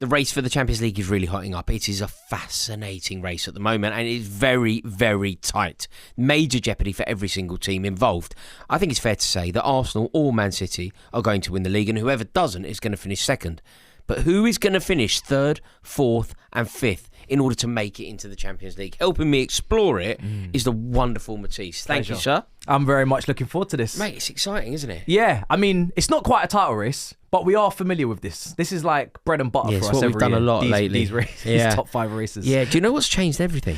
The race for the Champions League is really hotting up. It is a fascinating race at the moment, and it is very, very tight. Major jeopardy for every single team involved. I think it's fair to say that Arsenal or Man City are going to win the league, and whoever doesn't is going to finish second. But who is going to finish third, fourth and fifth in order to make it into the Champions League? Helping me explore it is the wonderful Matisse. Thank you, sir. I'm very much looking forward to this. Mate, it's exciting, isn't it? Yeah, I mean, it's not quite a title race, but we are familiar with this. This is like bread and butter for us we've done a lot lately. These races, these top 5 races. Yeah, do you know what's changed everything?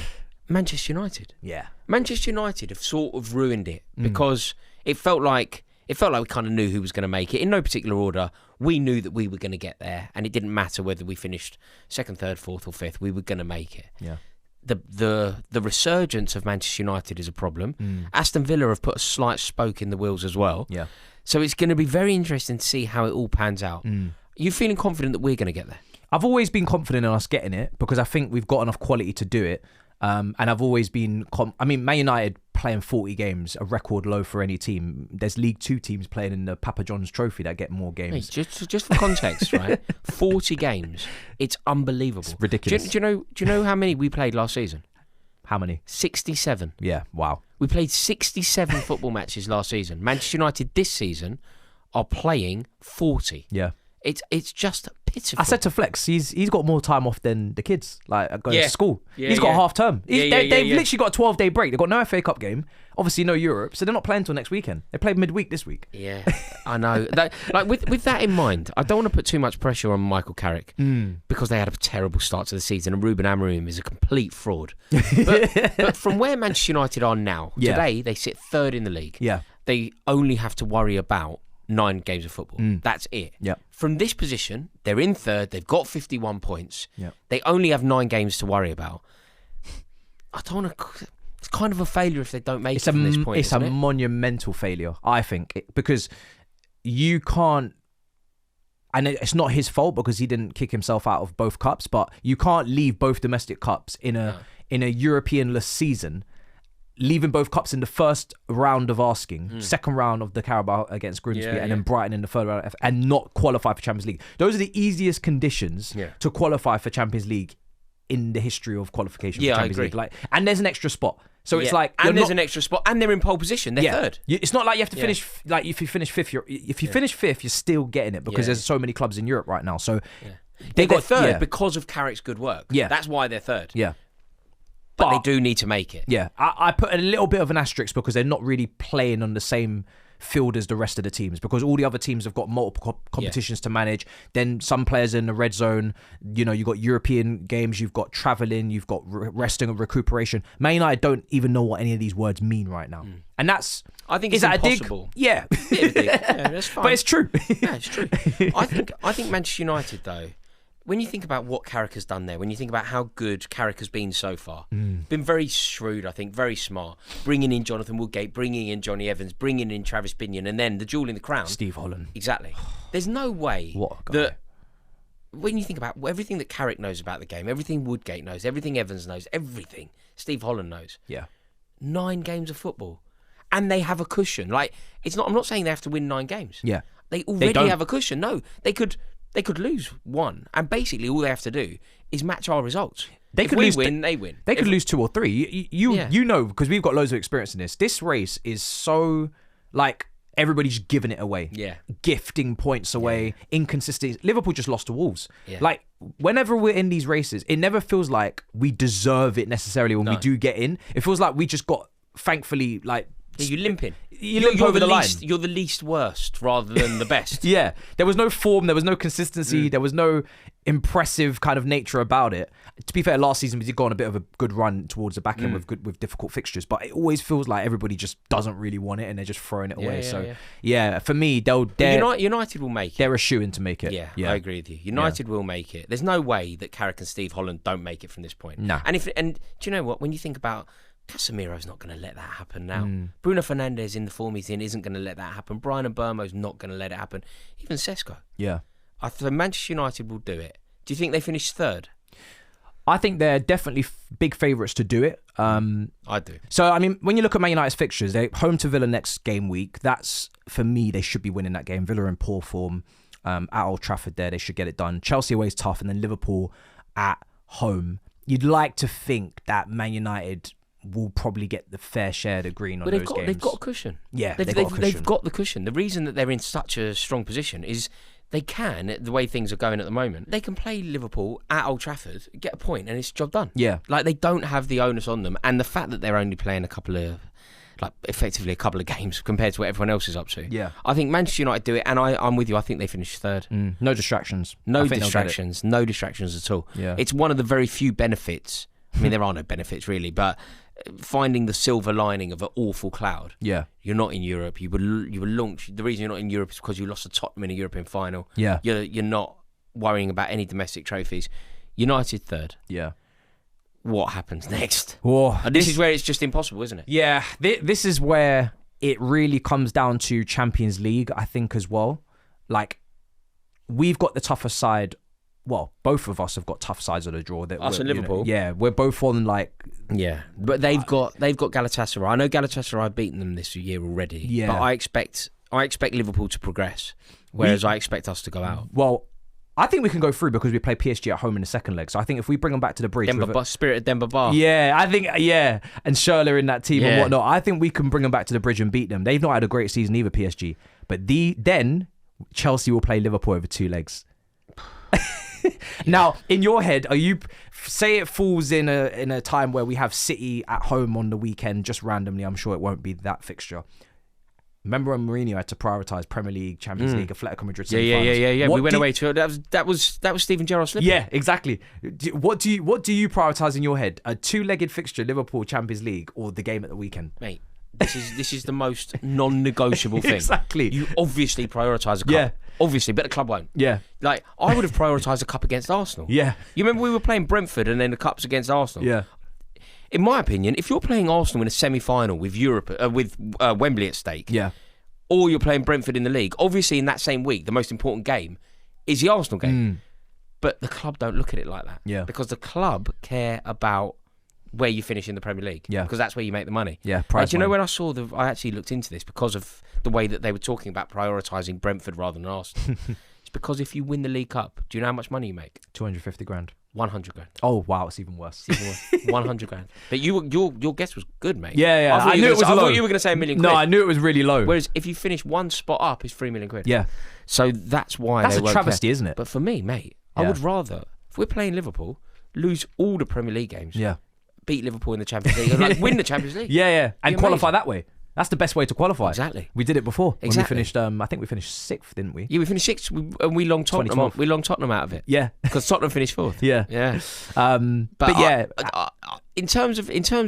Manchester United. Yeah. Manchester United have sort of ruined it because it felt like we kind of knew who was going to make it. In no particular order, we knew that we were going to get there, and it didn't matter whether we finished second, third, fourth or fifth, we were going to make it. Yeah. The resurgence of Manchester United is a problem. Aston Villa have put a slight spoke in the wheels as well. Yeah. So it's going to be very interesting to see how it all pans out. Are you feeling confident that we're going to get there? I've always been confident in us getting it because I think we've got enough quality to do it. And I've always been... Man United playing 40 games, a record low for any team. There's League 2 teams playing in the Papa John's Trophy that get more games. Mate, just for context, right? 40 games. It's unbelievable. It's ridiculous. Do you know how many we played last season? How many? 67. Yeah, wow. We played 67 football matches last season. Manchester United this season are playing 40. Yeah. It's just pitiful. I said to Flex, he's got more time off than the kids, like going to school. Yeah, he's got half term. They've literally got a 12-day break. They've got no FA Cup game, obviously no Europe, so they're not playing until next weekend. They played midweek this week. Yeah, I know. With that in mind, I don't want to put too much pressure on Michael Carrick because they had a terrible start to the season, and Ruben Amorim is a complete fraud. But from where Manchester United are now, today they sit third in the league. Yeah. They only have to worry about 9 games of football. That's it. Yeah. From this position, they're in third. They've got 51 points. Yeah. They only have 9 games to worry about. I don't want to... It's kind of a failure if they don't make it from this point. It's a monumental failure, I think, because you can't... And it's not his fault because he didn't kick himself out of both cups, but you can't leave both domestic cups in a European-less season, leaving both cups in the first round of asking, second round of the Carabao against Grimsby, and then Brighton in the third round, and not qualify for Champions League. Those are the easiest conditions to qualify for Champions League in the history of qualification for Champions League. Like, and there's an extra spot. So it's like... And there's an extra spot, and they're in pole position. They're third. It's not like you have to finish... Like, if you finish fifth, finish fifth, you're still getting it because there's so many clubs in Europe right now. So they got third because of Carrick's good work. Yeah. That's why they're third. Yeah. But they do need to make it. Yeah, I put a little bit of an asterisk because they're not really playing on the same field as the rest of the teams because all the other teams have got multiple competitions to manage. Then some players in the red zone, you've got European games, you've got travelling, you've got resting and recuperation. Man United don't even know what any of these words mean right now. And that's... I think it's impossible. Yeah. That's fine. But it's true. Yeah, it's true. I think Manchester United, though, when you think about what Carrick has done there, when you think about how good Carrick has been so far, been very shrewd, I think, very smart, bringing in Jonathan Woodgate, bringing in Johnny Evans, bringing in Travis Binion, and then the jewel in the crown. Steve Holland. Exactly. There's no way that when you think about everything that Carrick knows about the game, everything Woodgate knows, everything Evans knows, everything Steve Holland knows. Yeah. 9 games of football. And they have a cushion. Like, I'm not saying they have to win 9 games. Yeah. They already have a cushion. No, they could lose 1, and basically all they have to do is match our results. If we win, they win. They could lose 2 or 3. You know, because we've got loads of experience in this. This race is so, like, everybody's giving it away. Yeah. Gifting points away, inconsistency. Liverpool just lost to Wolves. Yeah. Like, whenever we're in these races, it never feels like we deserve it necessarily when we do get in. It feels like we just got, thankfully, like... You limping. You're over the line. You're the least worst rather than the best. Yeah. There was no form. There was no consistency. There was no impressive kind of nature about it. To be fair, last season we did go on a bit of a good run towards the back end with difficult fixtures, but it always feels like everybody just doesn't really want it and they're just throwing it away. For me, United will make it. They're a shoo-in to make it. Yeah, I agree with you. United will make it. There's no way that Carrick and Steve Holland don't make it from this point. No. And do you know what? When you think about Casemiro's not going to let that happen now. Bruno Fernandes in the form he's in isn't going to let that happen. Brian Mbeumo's not going to let it happen. Even Sesko. Yeah. I think Manchester United will do it. Do you think they finish third? I think they're definitely big favourites to do it. I do. So, I mean, when you look at Man United's fixtures, they're home to Villa next game week. That's, for me, they should be winning that game. Villa in poor form. at Old Trafford there. They should get it done. Chelsea away is tough, and then Liverpool at home. You'd like to think that Man United will probably get the fair share of the green on those games. They've got a cushion. Yeah, they've got the cushion. The reason that they're in such a strong position is they can, the way things are going at the moment, they can play Liverpool at Old Trafford, get a point, and it's job done. Yeah. Like, they don't have the onus on them. And the fact that they're only playing effectively a couple of games compared to what everyone else is up to. Yeah. I think Manchester United do it, and I'm with you. I think they finish third. No distractions. No distractions at all. Yeah. It's one of the very few benefits. I mean, there are no benefits really, but finding the silver lining of an awful cloud. Yeah. You're not in Europe. You were launched. The reason you're not in Europe is because you lost to Tottenham in a European final. Yeah. You're not worrying about any domestic trophies. United third. Yeah. What happens next? Oh, this is where it's just impossible, isn't it? Yeah. This is where it really comes down to Champions League, I think, as well. Like, we've got the tougher side. Well, both of us have got tough sides of the draw. Us and Liverpool. We're both on but they've got Galatasaray. I know Galatasaray have beaten them this year already. Yeah. But I expect Liverpool to progress, whereas I expect us to go out. Well, I think we can go through because we play PSG at home in the second leg. So I think if we bring them back to the bridge, Spirit of Demba Ba. Yeah, I think and Schürrle in that team and whatnot. I think we can bring them back to the bridge and beat them. They've not had a great season either, PSG. But then Chelsea will play Liverpool over 2 legs. Now, in your head, say it falls in a time where we have City at home on the weekend, just randomly. I'm sure it won't be that fixture. Remember when Mourinho had to prioritise Premier League, Champions League, Atletico Madrid semi-finals? Yeah. We went away to that was Steven Gerrard slipping. Yeah, exactly. What do you prioritise in your head? A 2-legged fixture, Liverpool Champions League, or the game at the weekend? Mate, this is the most non-negotiable thing. Exactly. You obviously prioritise a cup. Yeah. Obviously, but the club won't. Yeah. Like, I would have prioritised a cup against Arsenal. Yeah. You remember we were playing Brentford and then the cups against Arsenal? Yeah. In my opinion, if you're playing Arsenal in a semi-final with Wembley at stake, yeah, or you're playing Brentford in the league, obviously in that same week, the most important game is the Arsenal game. But the club don't look at it like that. Yeah. Because the club care about where you finish in the Premier League. Yeah. Because that's where you make the money. Yeah. Do you know when I actually looked into this because of the way that they were talking about prioritising Brentford rather than Arsenal. It's because if you win the League Cup, do you know how much money you make? 250 grand. 100 grand. Oh wow, it's even worse. 100 grand. But your guess was good, mate. Yeah. I knew it was low. I thought you were going to say $1 million. No, I knew it was really low. Whereas if you finish one spot up, it's $3 million. Yeah. So that's why that's they a won't travesty, care. isn't it? But for me, mate, I would rather, if we're playing Liverpool, lose all the Premier League games. Yeah. Beat Liverpool in the Champions League and win the Champions League. Yeah. And Be qualify amazing. that way. That's the best way to qualify. Exactly. We did it before. When Exactly. we finished, I think we finished 6th, didn't we? Yeah, we finished 6th and we long Tottenham. 2012. We long Tottenham out of it. Yeah. Because Tottenham finished 4th. Yeah. Yeah. But yeah. In terms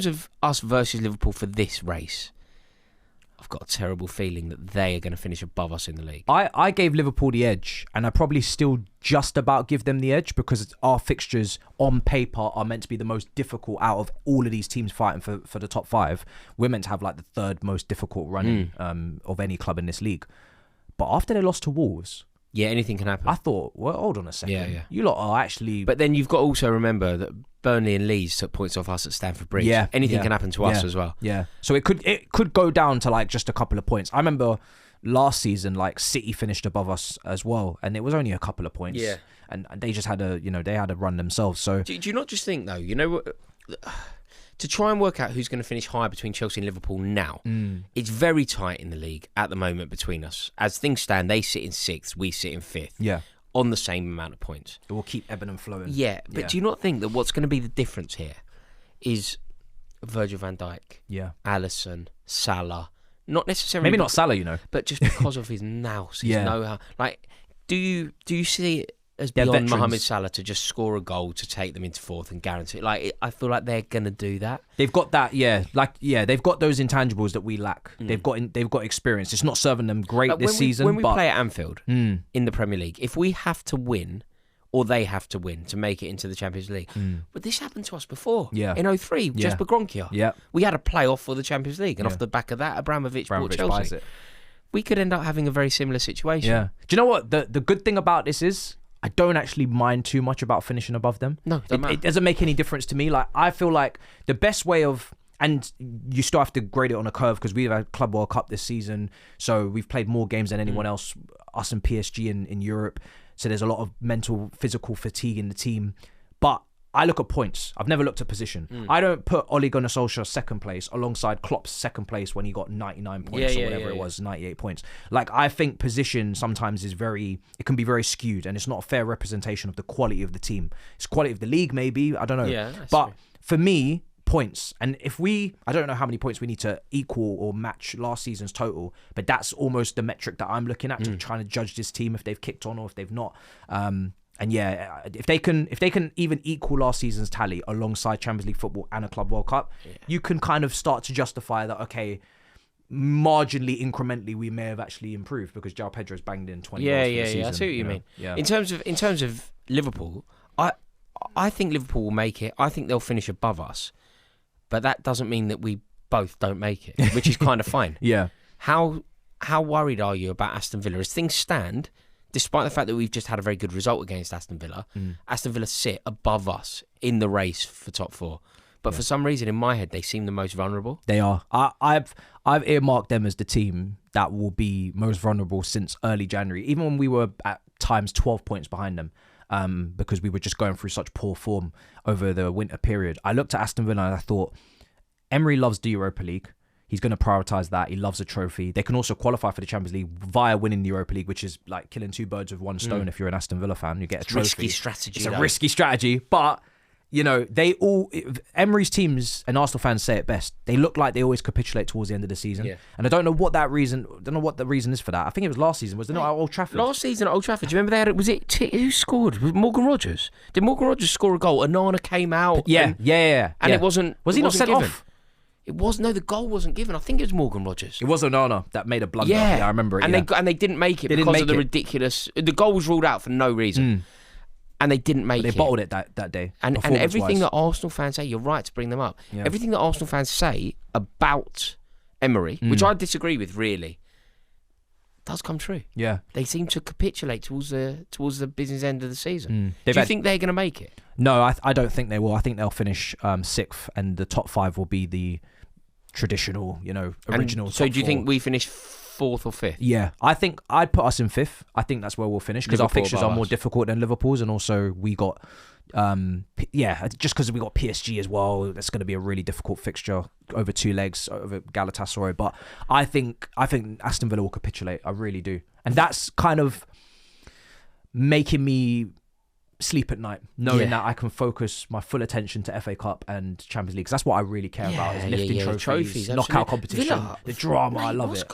of us versus Liverpool for this race, I've got a terrible feeling that they are going to finish above us in the league. I gave Liverpool the edge, and I probably still just about give them the edge because our fixtures on paper are meant to be the most difficult out of all of these teams fighting for the top 5. We're meant to have like the 3rd most difficult running of any club in this league. But after they lost to Wolves, Yeah, anything can happen. I thought, well, hold on a second. Yeah. You lot are actually... But then you've got to also remember that Burnley and Leeds took points off us at Stamford Bridge. Yeah, Anything yeah, can happen to us yeah, as well. Yeah. So it could go down to like just a couple of points. I remember last season, like City finished above us as well, and it was only a couple of points. Yeah. And they just had they had a run themselves. So Do you not just think, though, to try and work out who's going to finish higher between Chelsea and Liverpool now, it's very tight in the league at the moment between us. As things stand, they sit in 6th, we sit in 5th. yeah, On the same amount of points. it will keep ebbing and flowing. Yeah, but do you not think that what's going to be the difference here is Virgil van Dijk, Yeah. Alisson, Salah, not necessarily... Maybe not Salah, But just because of his nous, his Yeah. know-how. Like, do you see it as They're beyond veterans. Mohamed Salah to just score a goal to take them into 4th and guarantee it? Like, I feel like they're going to do that. They've got that, they've got those intangibles that we lack. They've got experience. It's not serving them great Like, this season. when we but play at Anfield in the Premier League, if we have to win, or they have to win to make it into the Champions League. But this happened to us before. Yeah. In 2003, Jesper Gronkia. Yeah. We had a playoff for the Champions League, and Yeah. off the back of that, Abramovich bought buys Chelsea. it. We could end up having a very similar situation. Yeah. Do you know what the good thing about this is? I don't actually mind too much about finishing above them. No, it doesn't matter. It doesn't make any difference to me. Like I feel like the best way of, and you still have to grade it on a curve because we've had Club World Cup this season, so we've played more games than anyone else, us and PSG in Europe. So there's a lot of mental, physical fatigue in the team. But I look at points. I've never looked at position. I don't put Ole Gunnar Solskjaer second place alongside Klopp's second place when he got 99 points or whatever it was, 98 points. Like, I think position sometimes it can be very skewed, and it's not a fair representation of the quality of the team. It's quality of the league, maybe. I don't know. Yeah, but true. for me, points. And I don't know how many points we need to equal or match last season's total, but that's almost the metric that I'm looking at to trying to judge this team if they've kicked on or if they've not. And yeah, if they can even equal last season's tally alongside Champions League football and a Club World Cup, you can kind of start to justify that, okay, marginally, incrementally, we may have actually improved because João Pedro's banged in 20 goals for the season. I see what you mean. Yeah. In terms of Liverpool, I think Liverpool will make it. I think they'll finish above us, but that doesn't mean that we both don't make it, which is kind of fine. Yeah. How worried are you about Aston Villa as things stand? Despite the fact that we've just had a very good result against Aston Villa, Aston Villa sit above us in the race for top four. But for some reason, in my head, they seem the most vulnerable. They are. I've earmarked them as the team that will be most vulnerable since early January, even when we were at times 12 points behind them, because we were just going through such poor form over the winter period. I looked at Aston Villa and I thought, Emery loves the Europa League. He's going to prioritise that. He loves a trophy. They can also qualify for the Champions League via winning the Europa League, which is like killing two birds with one stone. If you're an Aston Villa fan, you get a trophy. Risky strategy. It's a risky strategy, but you know, Emery's teams and Arsenal fans say it best. They look like they always capitulate towards the end of the season. Yeah. And I don't know what the reason is for that. I think it was last season, was it not at Old Trafford? Last season at Old Trafford, do you remember who scored? Was it Morgan Rogers? Did Morgan Rogers score a goal? Anana came out. And it wasn't. Was he not sent off? It was the goal wasn't given. I think it was Morgan Rogers. It was Onana that made a blunder. Yeah, I remember it. And they didn't make it because of the ridiculous. The goal was ruled out for no reason, and they didn't make it. They bottled it that day. And everything that Arsenal fans say, you're right to bring them up. Yeah. Everything that Arsenal fans say about Emery, which I disagree with, really, does come true. Yeah, they seem to capitulate towards the business end of the season. Do you think they're going to make it? No, I don't think they will. I think they'll finish sixth, and the top five will be the traditional, original. So do you four. think we finish fourth or fifth? Yeah, I think I'd put us in fifth. I think that's where we'll finish because our fixtures are more difficult than Liverpool's, and also we got, just because we got PSG as well. That's going to be a really difficult fixture over two legs over Galatasaray. But I think Aston Villa will capitulate. I really do, and that's kind of making me sleep at night, knowing that I can focus my full attention to FA Cup and Champions League, because that's what I really care about, is lifting trophies, knockout competition, Villa, the drama. I love it.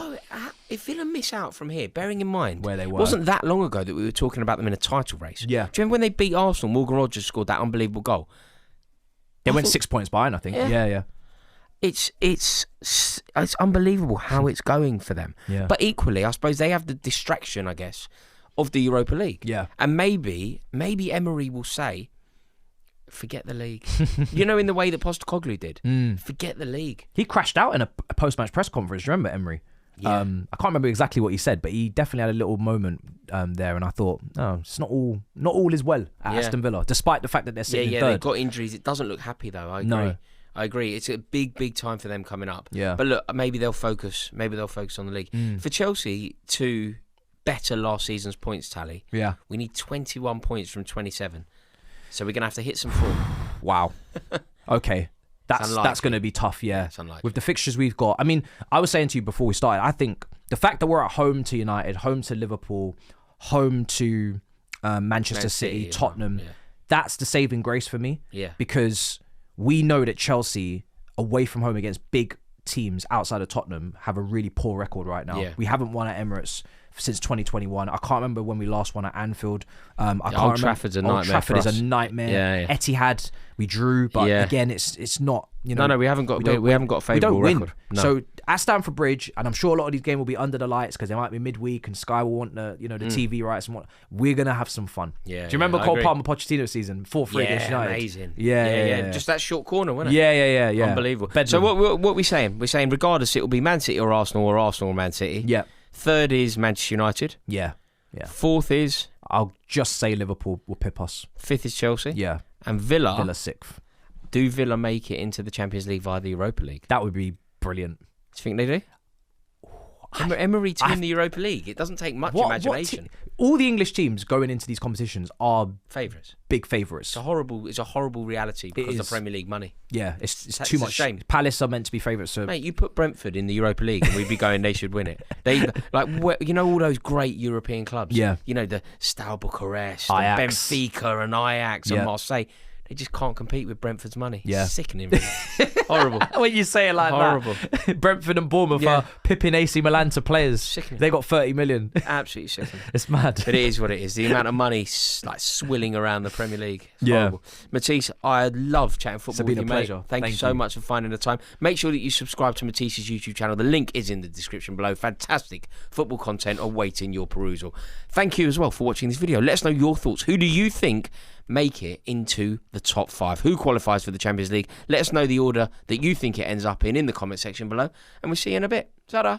If Villa miss out from here, bearing in mind where they were, it wasn't that long ago that we were talking about them in a title race. Yeah. Do you remember when they beat Arsenal? Morgan Rogers scored that unbelievable goal. They went 6 points behind, I think. Yeah. It's unbelievable how it's going for them. Yeah. But equally, I suppose they have the distraction, I guess, of the Europa League. Yeah. And maybe Emery will say, forget the league. In the way that Postecoglou did. Forget the league. He crashed out in a post-match press conference. Remember Emery? Yeah. I can't remember exactly what he said, but he definitely had a little moment there, and I thought, no, it's not all is well at Aston Villa, despite the fact that they're sitting in third. They've got injuries. It doesn't look happy though. I agree. It's a big time for them coming up. Yeah. But look, maybe they'll focus on the league. For Chelsea to better last season's points tally, we need 21 points from 27. So we're going to have to hit some form. Wow. Okay. That's going to be tough, it's unlikely. With the fixtures we've got. I mean, I was saying to you before we started, I think the fact that we're at home to United, home to Liverpool, home to Manchester City, Tottenham, that's the saving grace for me. Yeah. Because we know that Chelsea, away from home against big teams outside of Tottenham, have a really poor record right now. Yeah. We haven't won at Emirates since 2021. I can't remember when we last won at Anfield. Old Trafford's a nightmare. Old Trafford is a nightmare. Yeah. Etihad, we drew, but again, it's not. No, we haven't got. We haven't got a favourable record. No. So at Stamford Bridge, and I'm sure a lot of these games will be under the lights because they might be midweek, and Sky will want the TV rights and what. We're gonna have some fun. Yeah. Do you remember Cole Palmer Pochettino season 4-3 against United? Amazing. Yeah. Just that short corner, wasn't it? Yeah. Unbelievable. Bedlam. So what we saying? We're saying regardless, it will be Man City or Arsenal or Man City. Yeah. Third is Manchester United. Yeah. Fourth is, I'll just say Liverpool will pip us. Fifth is Chelsea. Yeah. And Villa sixth. Do Villa make it into the Champions League via the Europa League? That would be brilliant. Do you think they do? Emery to win the Europa League. It doesn't take much imagination. All the English teams going into these competitions are Favourites. Big favourites. It's a horrible reality because of the Premier League money. Yeah, it's too much. A shame. Palace are meant to be favourites. So mate, you put Brentford in the Europa League and we'd be going they should win it. They all those great European clubs. Yeah. The Steaua Bucharest, Ajax. and Benfica and Ajax and Marseille. They just can't compete with Brentford's money. Yeah. Sickening. Horrible. When you say it like that. Brentford and Bournemouth are pipping AC Milan to players. Sickening. They got 30 million. Absolutely sickening. It's mad. But it is what it is. The amount of money like swilling around the Premier League. It's Yeah. horrible. Matisse, I love chatting football with you, mate. pleasure. Thank you so much for finding the time. Make sure that you subscribe to Matisse's YouTube channel. The link is in the description below. Fantastic football content awaiting your perusal. Thank you as well for watching this video. Let us know your thoughts. Who do you think make it into the top 5? Who qualifies for the Champions League? Let us know the order that you think it ends up in the comment section below. And we'll see you in a bit. Ta-da!